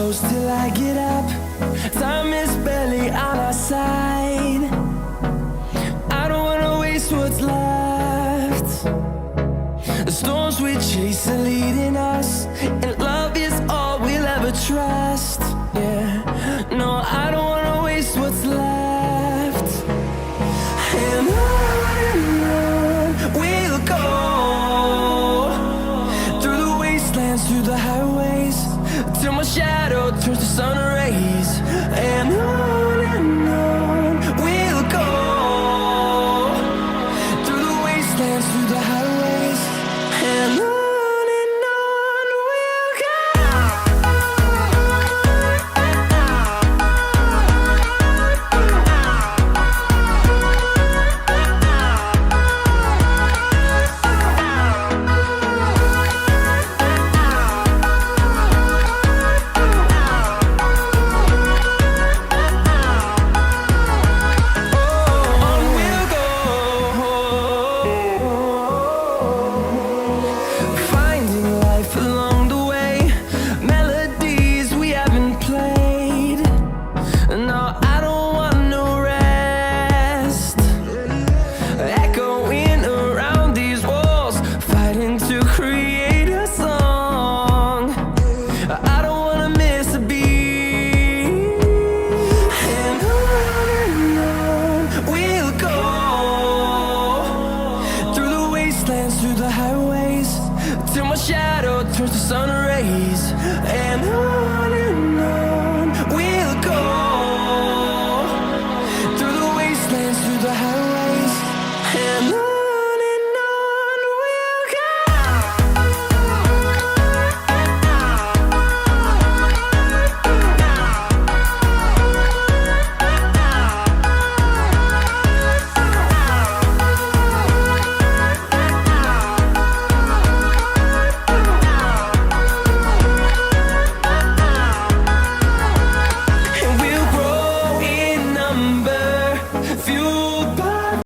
close till I get up. Time is barely on our side. I don't wanna waste what's left. The storms we chase are leading us, and love is all we'll ever trust. Yeah, no, I don't wanna waste what's left. And on we'll go, through the wastelands, through the highways, till my shadow turns to sun rays. And on we'll go, through the wastelands, through the highways, and on we'll go. Finding life along the way, melodies we haven't played. No,